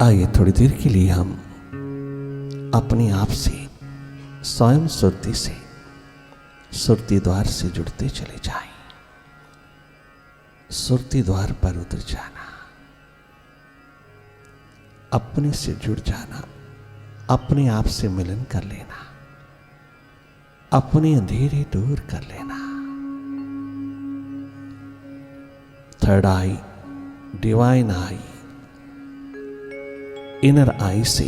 आइए थोड़ी देर के लिए हम अपने आप से स्वयं सुरती से, सुरती द्वार से जुड़ते चले जाएं। सुरती द्वार पर उतर जाना, अपने से जुड़ जाना, अपने आप से मिलन कर लेना, अपने अंधेरे दूर कर लेना। Third I, divine I, inner आई से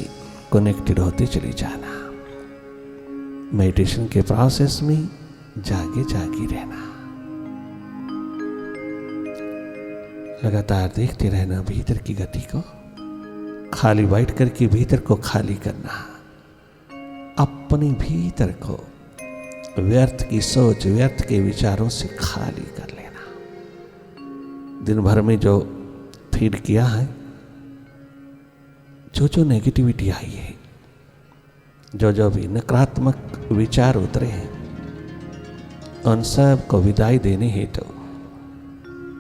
कनेक्टेड होते चले जाना। मेडिटेशन के प्रोसेस में जागे जागी रहना, लगातार देखते रहना भीतर की गति को, खाली बैठ करके भीतर को खाली करना, अपने भीतर को व्यर्थ की सोच, व्यर्थ के विचारों से खाली कर लेना। दिन भर में जो फीड किया है, जो नेगेटिविटी आई है, जो भी नकारात्मक विचार उतरे हैं, उन सब को विदाई देने हेतु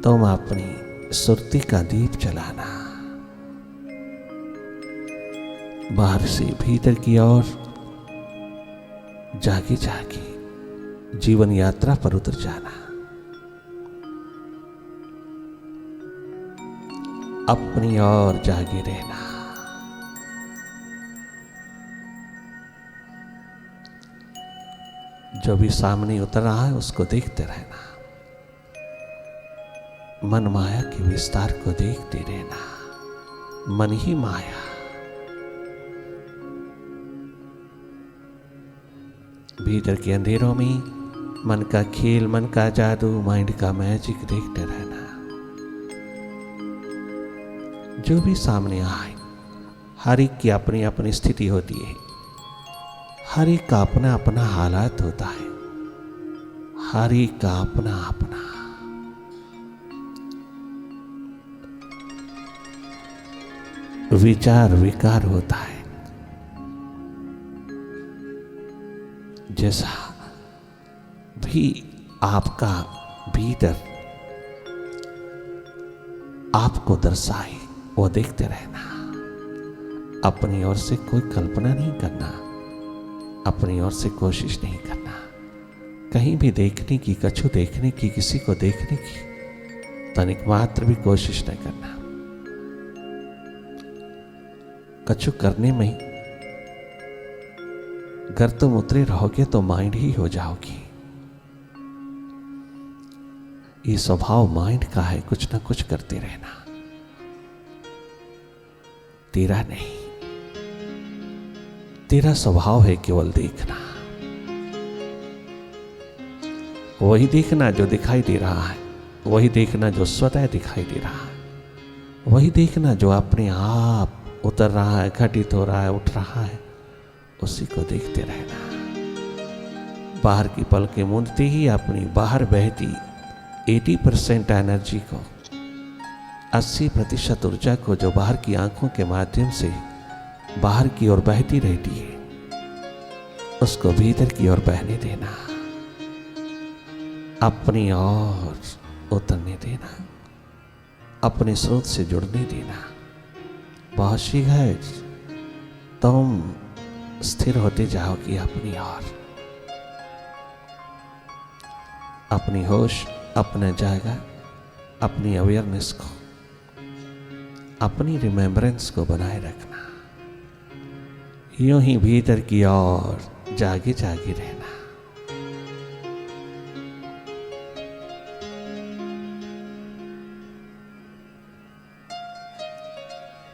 तुम अपनी सुरती का दीप जलाना, बाहर से भीतर की ओर जागी जागी जीवन यात्रा पर उतर जाना। अपनी ओर जागे रहना, जो भी सामने उतर रहा है उसको देखते रहना, मन माया के विस्तार को देखते रहना। मन ही माया, भीतर के अंधेरों में मन का खेल, मन का जादू, माइंड का मैजिक देखते रहना। जो भी सामने आए, हर एक की अपनी अपनी स्थिति होती है, हर एक का अपना अपना हालात होता है, हर एक का अपना अपना विचार विकार होता है। जैसा भी आपका भीतर आपको दर्शाए वो देखते रहना। अपनी ओर से कोई कल्पना नहीं करना, अपनी ओर से कोशिश नहीं करना, कहीं भी देखने की, कछु देखने की, किसी को देखने की तनिक मात्र भी कोशिश नहीं करना। कछु करने में अगर तुम उतरे रहोगे तो माइंड ही हो जाओगी। ये स्वभाव माइंड का है, कुछ ना कुछ करते रहना, तेरा नहीं। तेरा स्वभाव है केवल देखना, वही देखना जो दिखाई दे रहा है, वही देखना जो स्वतः दिखाई दे रहा है, वही देखना जो अपने आप उतर रहा है, घटित हो रहा है, उठ रहा है, उसी को देखते रहना। बाहर की पलकें मूंदते ही अपनी बाहर बहती 80% एनर्जी को, 80% ऊर्जा को जो बाहर की आंखों के माध्यम से बाहर की ओर बहती रहती है, उसको भीतर की ओर बहने देना, अपनी ओर उतरने देना, अपने स्रोत से जुड़ने देना। बहुत शीघ्र तुम स्थिर होते जाओगी अपनी ओर। अपनी होश, अपना जागा, अपनी अवेयरनेस को, अपनी रिमेम्बरेंस को बनाए रखना। यूं ही भीतर की ओर जागे जागे रहना।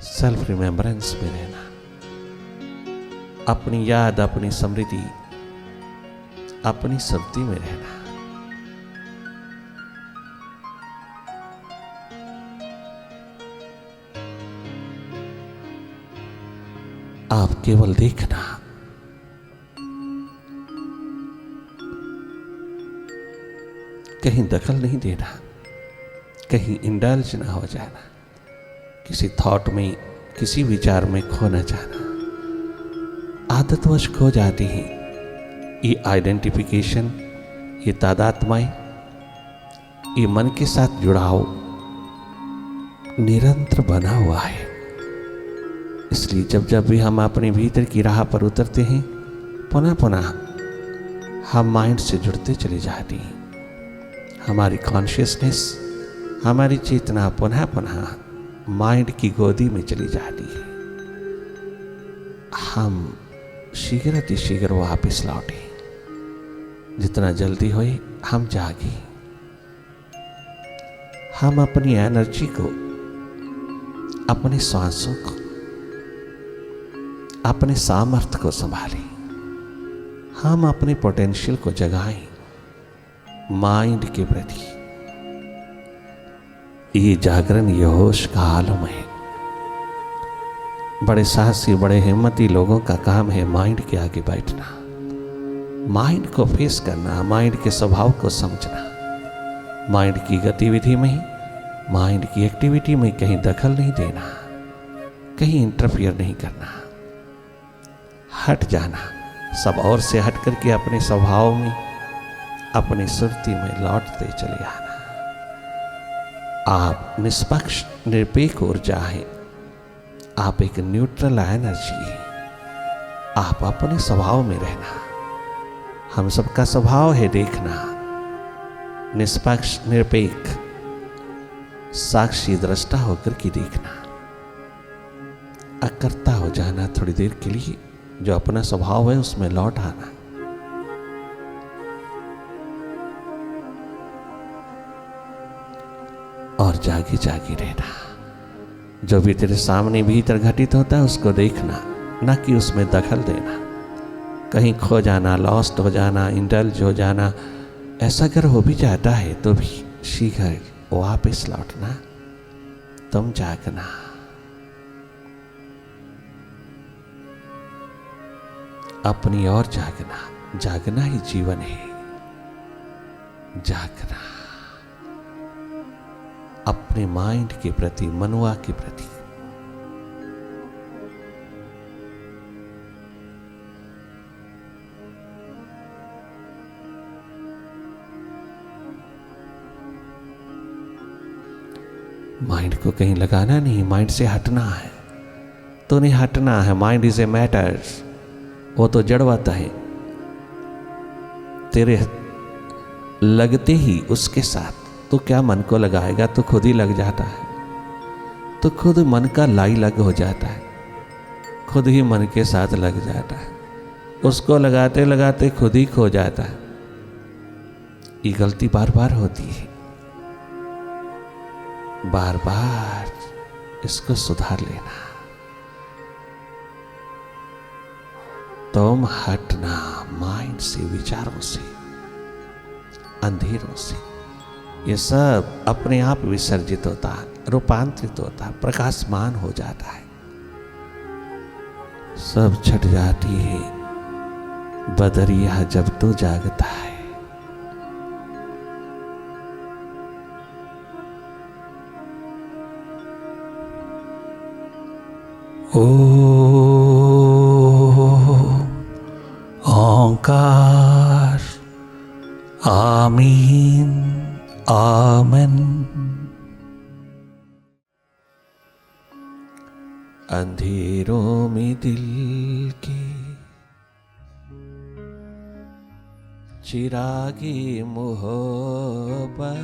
सेल्फ रिमेम्बरेंस में रहना, अपनी याद, अपनी स्मृति, अपनी स्मृति में रहना। आप केवल देखना, कहीं दखल नहीं देना, कहीं इंडल्ज ना हो जाना, किसी थॉट में, किसी विचार में खो न जाना। आदतवश खो जाती है ये आइडेंटिफिकेशन, ये तादात्म्य, ये मन के साथ जुड़ाव निरंतर बना हुआ है। इसलिए जब जब भी हम अपने भीतर की राह पर उतरते हैं, पुनः पुनः हम माइंड से जुड़ते चले जाते हैं। हमारी कॉन्शियसनेस, हमारी चेतना पुनः पुनः माइंड की गोदी में चली जाती है। हम शीघ्र वापस लौटे, जितना जल्दी होए हम जागे। हम अपनी एनर्जी को, अपने श्वासों को, अपने सामर्थ्य को संभालें। हम अपने पोटेंशियल को जगाएं माइंड के प्रति। ये जागरण, ये होश का आलम है। बड़े साहसी, बड़े हिम्मती लोगों का काम है माइंड के आगे बैठना, माइंड को फेस करना, माइंड के स्वभाव को समझना, माइंड की गतिविधि में, माइंड की एक्टिविटी में कहीं दखल नहीं देना, कहीं इंटरफियर नहीं करना, हट जाना, सब और से हट करके अपने स्वभाव में, अपनी सुरती में लौटते चले आना। आप निष्पक्ष निरपेक्ष ऊर्जा हैं, आप एक न्यूट्रल एनर्जी है। आप अपने स्वभाव में रहना। हम सबका स्वभाव है देखना, निष्पक्ष निरपेक्ष साक्षी दृष्टा होकर के देखना, अकर्ता हो जाना थोड़ी देर के लिए, जो अपना स्वभाव है उसमें लौट आना। और जागे जागे रहना। जो भी तेरे सामने भीतर घटित होता है उसको देखना, ना कि उसमें दखल देना। कहीं खो जाना, लॉस्ट हो जाना, इंडल्ज हो जाना, ऐसा अगर हो भी जाता है तो भी शीघ्र वापस लौटना, तुम जागना। अपनी ओर जागना, जागना ही जीवन है। जागना अपने माइंड के प्रति, मनुआ के प्रति। माइंड को कहीं लगाना नहीं, माइंड से हटना है तो नहीं हटना है। माइंड इज ए मैटर, वो तो जड़वाता है। तेरे लगते ही उसके साथ तो क्या मन को लगाएगा, तो खुद ही लग जाता है। तो खुद मन का लाई लग हो जाता है, खुद ही मन के साथ लग जाता है। उसको लगाते लगाते खुद ही खो जाता है। ये गलती बार बार होती है, बार बार इसको सुधार लेना। तुम हटना माइंड से, विचारों से, अंधेरों से। ये सब अपने आप विसर्जित होता है, रूपांतरित होता है, प्रकाशमान हो जाता है। सब छट जाती है बदरिया जब तू जागता है। ओंकार आमीन आमन। अंधेरों में दिल के चिरागे मोहब्बत,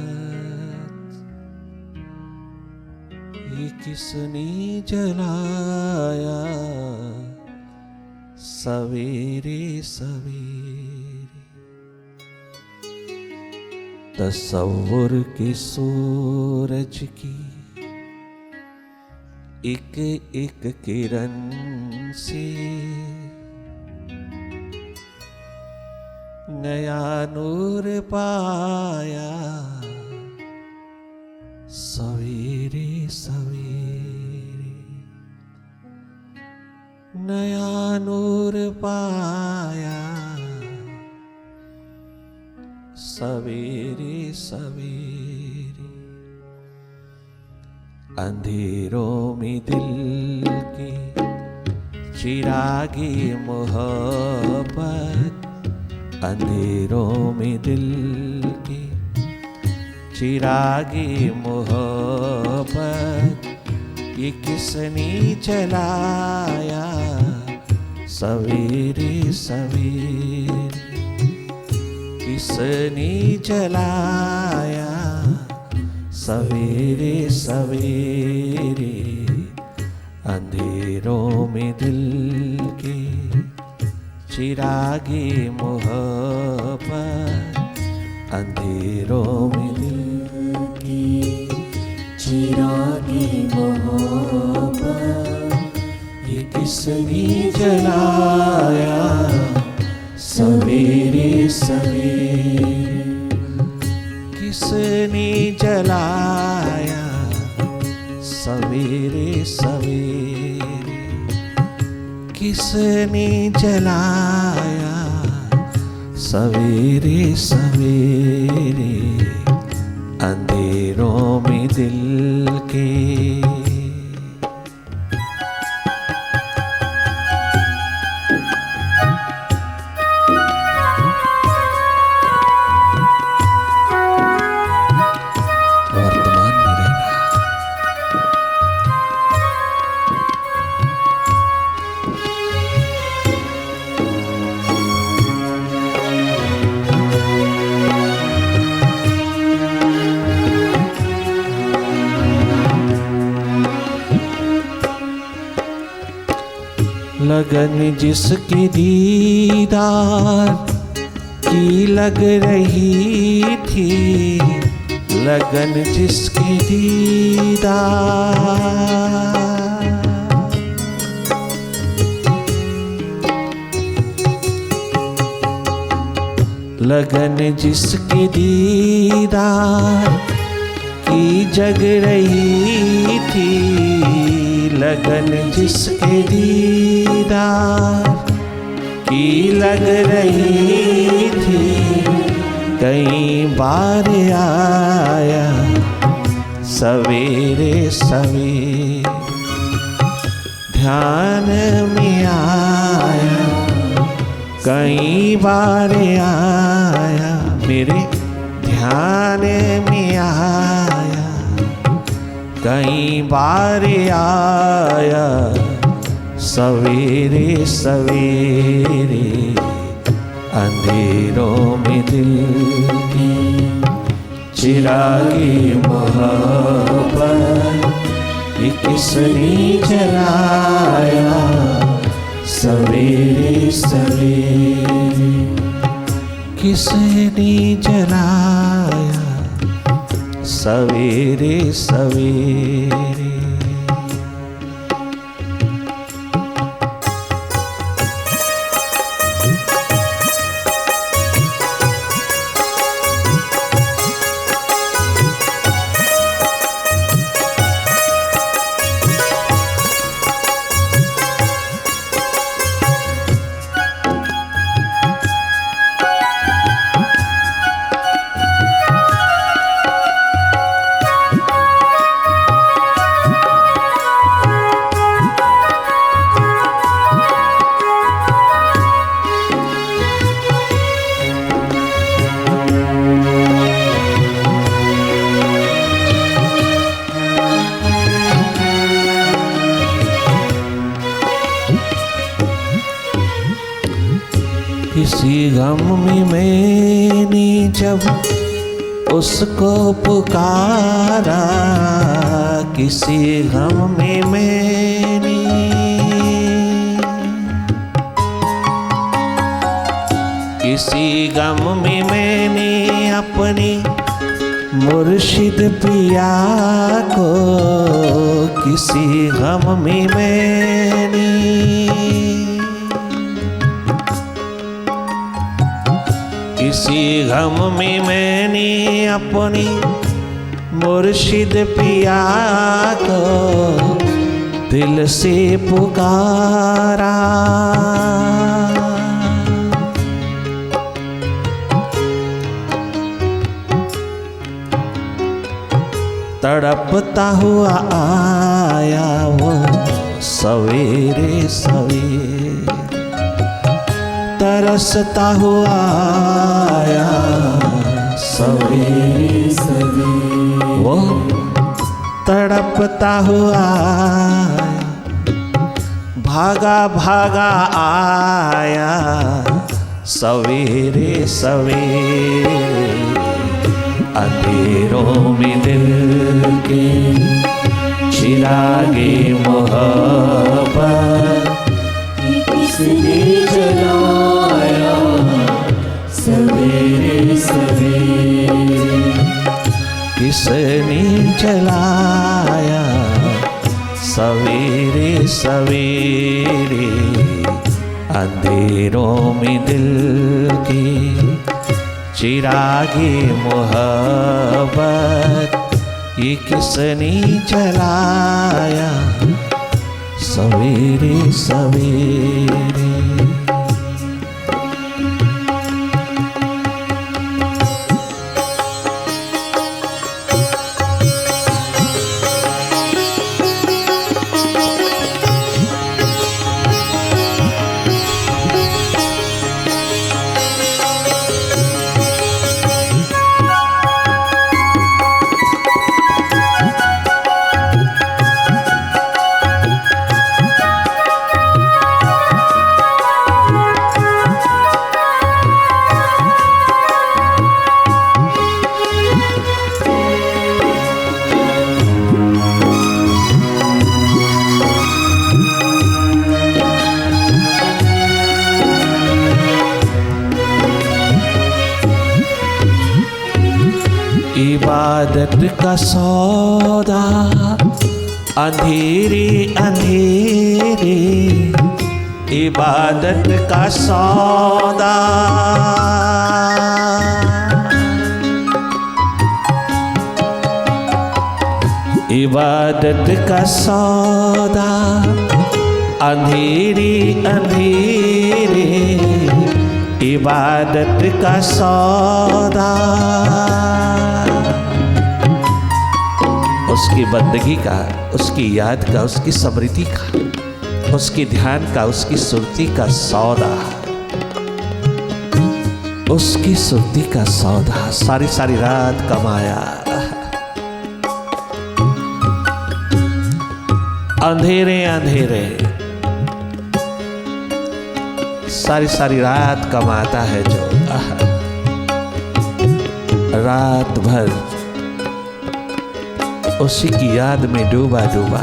ये किसने जलाया सवेरे सवेरे। तसव्वुर के सूरज की एक एक किरण से नया नूर पाया सवेरे सवेरे। नया नूर पाया सवेरे सवेरे। अंधेरों में दिल की चिरागे मोहब्बत, अंधेरों में दिल की चिरागे मोहब्बत, ये किसने जलाया सवेरे सवेरे, किसने जलाया सवेरे सवेरे, अंधेरों में दिल के चिरागे मोहब्बत, अंधेरों में दिल की चिरागे मोहब्बत, ये किसने जलाया सवेरे सवेरे, किसने जलाया सवेरे सवेरे, किसने जलाया सवेरे सवेरे, अंधेरों में दिल के। वर्तमान में रहना, लगन जिसकी दीदार की लग रही थी, लगन जिसकी दीदार, लगन जिसकी दीदार की जग रही थी, लगन जिसके दीदार की लग रही थी, कई बार आया सवेरे सवेरे, ध्यान में आया कई बार आया, मेरे ध्यान में आया कई बार आया सवेरे सवेरे, अंधेरों में दिल की चिरागे मोहब्बत, ये किसने जलाया सवेरे सवेरे, किसने जलाया सवेरे सवेरे। किसी गम में मैंने जब उसको पुकारा, किसी गम में मैंने, किसी गम में मैंने अपने मुर्शिद पिया को, किसी गम में मैंने, किसी गम में मैंने अपनी मुर्शिद पिया को दिल से पुकारा, तड़पता हुआ आया वो सवेरे सवेरे, तरसता हुआ आया सवेरे सवेरे, वो तड़प तड़पता हुआ भागा भागा आया सवेरे सवेरे अंधेरों में दिल के चिरागे मोहब्बत किसने जलाया सवेरे सवेरे, किसने जलाया सवेरे सवेरे अंधेरों में दिल के चिरागे मोहब्बत ये किसने जलाया सवेरे सवेरे। इबादत का सौदा अंधेरे अंधेरे, इबादत का सौदा इबादत का सौदा अंधेरे अंधेरे, इबादत का सौदा उसकी बंदगी का, उसकी याद का, उसकी स्मृति का, उसकी ध्यान का, उसकी सुरती का सौदा, उसकी सुरती का सौदा सारी सारी रात कमाया। अंधेरे अंधेरे सारी सारी रात कमाता है जो, रात भर उसी की याद में डूबा डूबा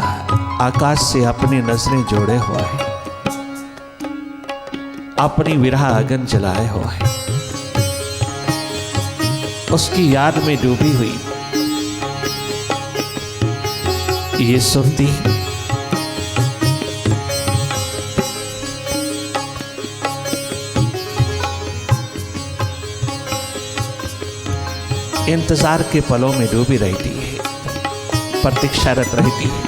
आकाश से अपनी नजरें जोड़े हुआ है, अपनी विरह आगन जलाए हुआ है, उसकी याद में डूबी हुई ये सुरती इंतजार के पलों में डूबी रहती है, प्रतीक्षारत रहती है।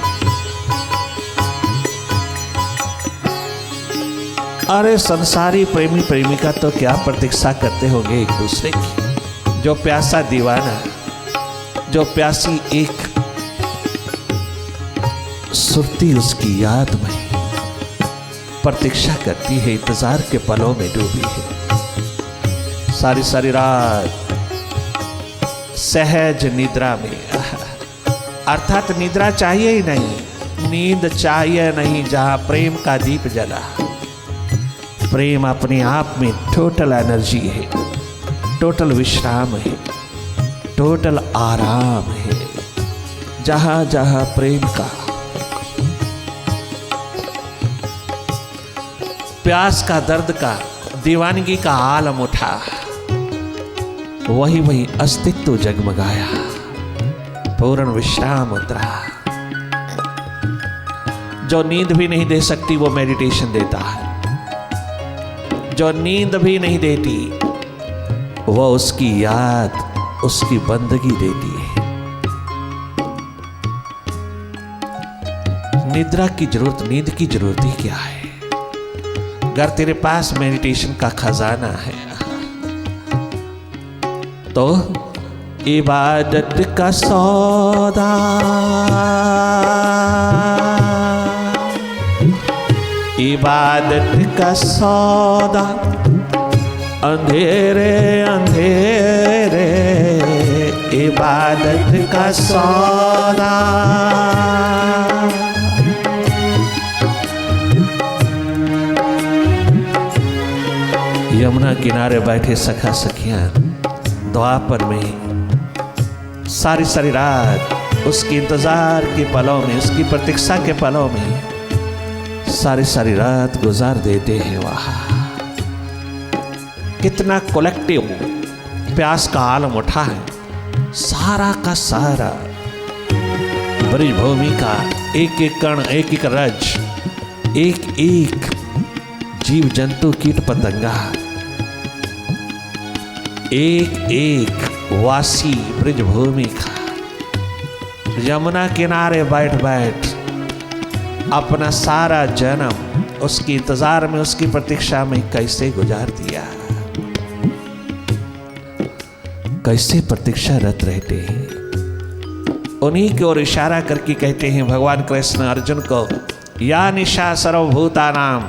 अरे संसारी प्रेमी प्रेमिका तो क्या प्रतीक्षा करते होंगे एक दूसरे की। जो प्यासा दीवाना, जो प्यासी एक सुरती उसकी याद में प्रतीक्षा करती है, इंतजार के पलों में डूबी है। सारी सारी रात सहज निद्रा में, अर्थात निद्रा चाहिए ही नहीं, नींद चाहिए नहीं। जहां प्रेम का दीप जला, प्रेम अपने आप में टोटल एनर्जी है, टोटल विश्राम है, टोटल आराम है। जहां जहां प्रेम का प्यास का, दर्द का, दीवानगी का आलम उठा, वही वही अस्तित्व जगमगाया, पूर्ण विश्राम उतरा। जो नींद भी नहीं दे सकती वो मेडिटेशन देता है, जो नींद भी नहीं देती वो उसकी याद, उसकी बंदगी देती है। निद्रा की जरूरत, नींद की जरूरत ही क्या है? अगर तेरे पास मेडिटेशन का खजाना है तो इबादत का सौदा, इबादत का सौदा अंधेरे अंधेरे, इबादत का सौदा। यमुना किनारे बैठे सखा सखियां द्वापर में सारी सारी रात उसके इंतजार के पलों में, उसकी प्रतीक्षा के पलों में सारी सारी रात गुजार देते हैं। वहाँ कितना कलेक्टिव प्यास का आलम उठा है। सारा का सारा ब्रजभूमि का एक एक कण, एक एक रज, एक एक जीव जंतु कीट पतंगा, एक एक वासी ब्रजभूमि का यमुना किनारे बैठ बैठ अपना सारा जन्म उसके इंतजार में, उसकी प्रतीक्षा में कैसे गुजार दिया, कैसे प्रतीक्षारत रहते हैं। उन्हीं की ओर इशारा करके कहते हैं भगवान कृष्ण अर्जुन को, या निशा सर्वभूतानां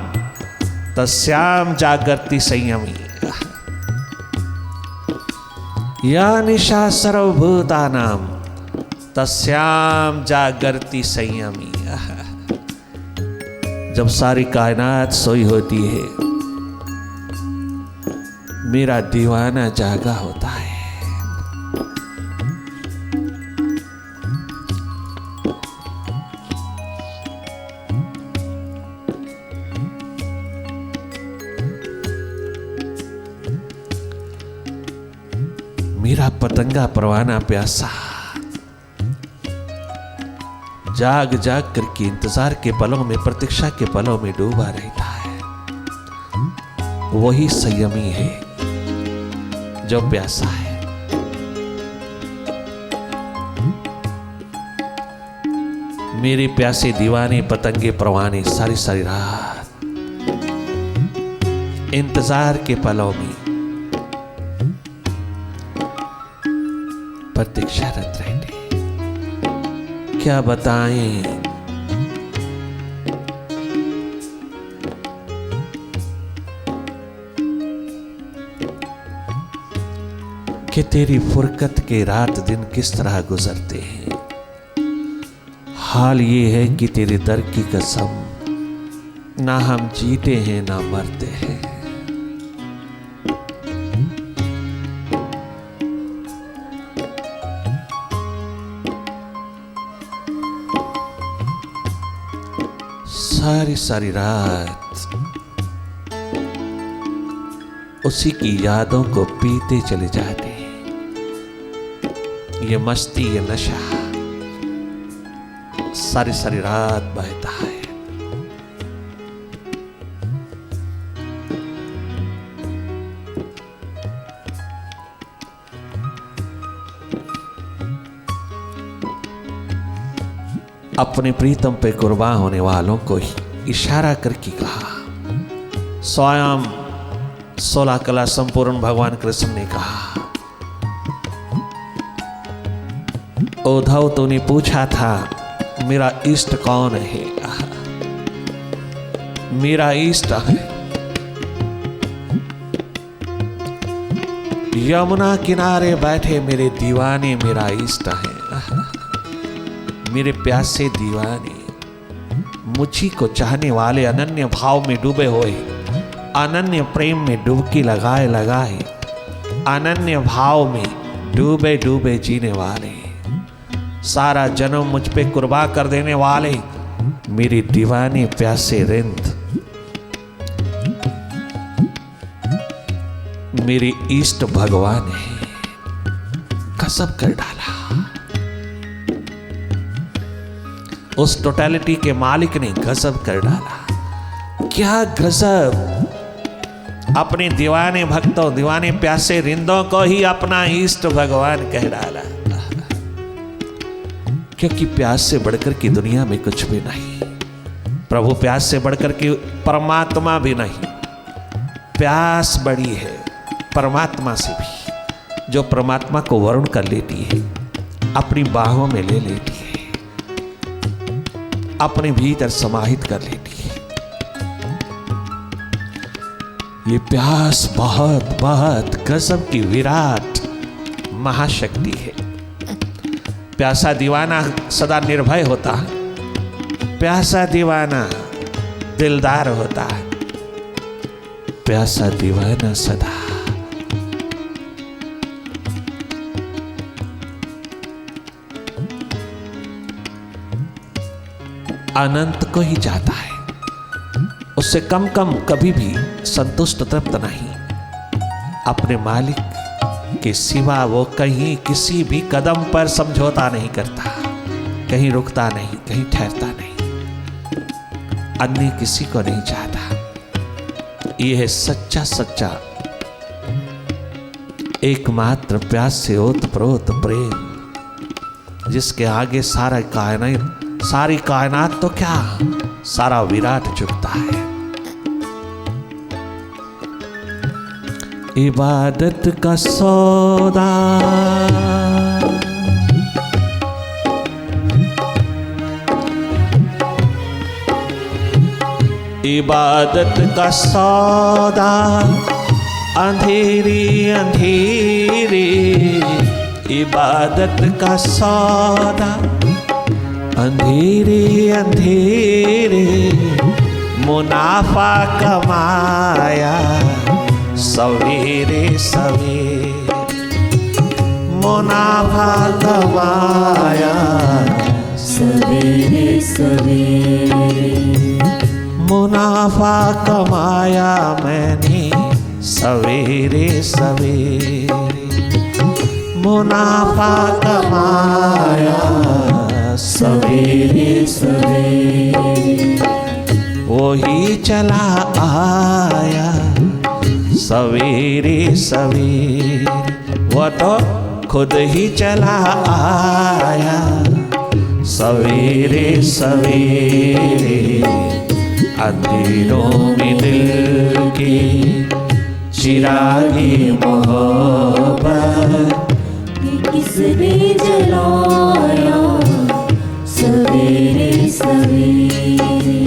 तस्याम जागर्ति संयमी। या निशा सर्वभूतानां तस्याम जागर्ति संयमी। जब सारी कायनात सोई होती है, मेरा दीवाना जागा होता है। मेरा पतंगा परवाना प्यासा जाग जाग करके इंतजार के पलों में, प्रतीक्षा के पलों में डूबा रहता है। वही संयमी है जो प्यासा है। मेरे प्यासे दीवाने पतंगे परवाने सारी सारी रात इंतजार के पलों में प्रतीक्षारत रहते। क्या बताएं, कि तेरी फुरकत के रात दिन किस तरह गुजरते हैं। हाल ये है कि तेरे दर की कसम, ना हम जीते हैं ना मरते हैं। सारी सारी रात उसी की यादों को पीते चले जाते हैं। ये मस्ती, ये नशा सारी सारी रात बहता है। अपने प्रीतम पे कुर्बान होने वालों को इशारा करके कहा। स्वयं 16 कला संपूर्ण भगवान कृष्ण ने कहा, उद्धव तूने पूछा था मेरा इष्ट कौन है। मेरा इष्ट है यमुना किनारे बैठे मेरे दीवाने, मेरा इष्ट है। मेरे प्यासे दीवाने, मुझी को चाहने वाले, अनन्य भाव में डूबे हुए, अनन्य प्रेम में डुबकी लगाए लगाए, अनन्य भाव में डूबे डूबे जीने वाले, सारा जन्म मुझ पे कुर्बान कर देने वाले मेरे दीवाने प्यासे रिंद, मेरे इष्ट भगवान है। कसम कर डाला। उस टोटलिटी के मालिक ने गजब कर डाला। क्या गजब! अपने दीवाने भक्तों, दीवाने प्यासे रिंदों को ही अपना इष्ट भगवान कह डाला। क्योंकि प्यास से बढ़कर की दुनिया में कुछ भी नहीं। प्रभु प्यास से बढ़कर की परमात्मा भी नहीं। प्यास बड़ी है परमात्मा से भी, जो परमात्मा को वरुण कर लेती है, अपनी बाहों में ले लेती है, अपने भीतर समाहित कर लेती है। ये प्यास बहुत बहुत गजब की विराट महाशक्ति है। प्यासा दीवाना सदा निर्भय होता है, प्यासा दीवाना दिलदार होता है, प्यासा दीवाना सदा अनंत को ही चाहता है, उससे कम कम कभी भी संतुष्ट तृप्त नहीं। अपने मालिक के सिवा वो कहीं किसी भी कदम पर समझौता नहीं करता, कहीं रुकता नहीं, कहीं ठहरता नहीं, अन्य किसी को नहीं चाहता। यह है सच्चा सच्चा एकमात्र प्यास से ओतप्रोत प्रेम, जिसके आगे सारी कायनात तो क्या, सारा विराट झुकता है। इबादत का सौदा इबादत का सौदा अंधेरी अंधेरी, इबादत का सौदा अंधेरे अंधेरे, मुनाफा कमाया सवेरे सवेरे, मुनाफा कमाया सवेरे सवेरे, मुनाफा कमाया मैंने सवेरे सवेरे, मुनाफा कमाया सवेरे सवेरे, वही चला आया सवेरे सवेरे, वो तो खुद ही चला आया सवेरे सवेरे। अंधेरों में दिल की चिरागी मोहब्बत किसने जलाया सवेरे सवेरे,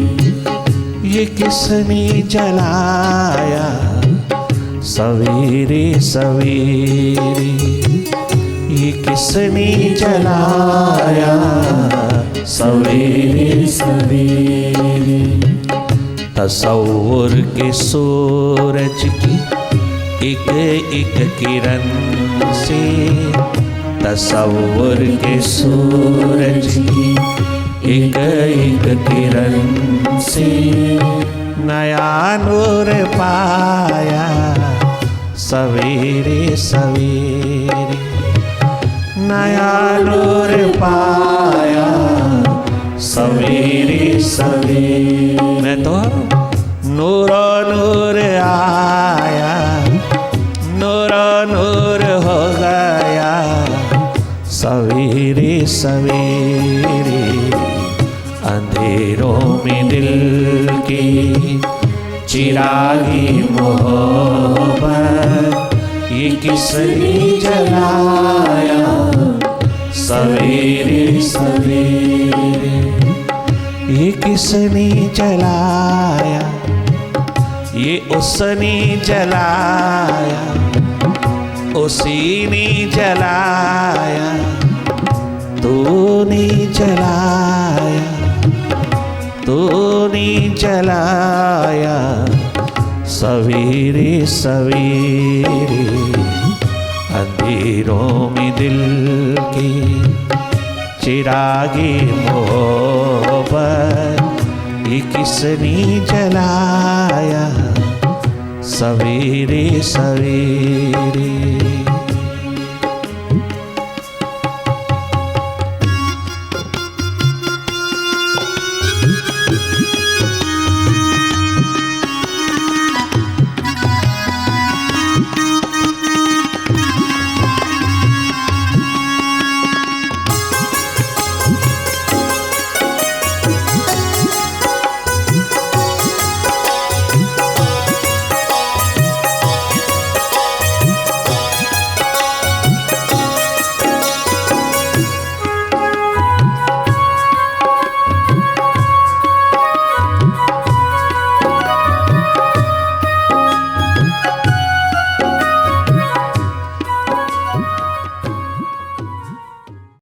ये किसने जलाया सवेरे सवेरे, ये किसने जलाया सवेरे सवेरे। तसव्वुर के सूरज की एक एक किरण से, तसव्वुर के सूरज की एक एक किरण से, नया नूर पाया सवेरे सवेरे, नया नूर पाया सवेरे सवेरे। मैं तो नूरो नूर आया, नूरो नूर हो गया सवेरे सवेरे। अंधेरों में दिल की चिरागी मोहब्बत, ये किसने जलाया सवेरे सवेरे, ये किसने जलाया, ये उसने जलाया, उसी ने जलाया, तूने जलाया, तूने जलाया सवेरे सवेरे। अंधेरों में दिल की चिरागे मोहब्बत, ये किसने जलाया सवेरे सवेरे।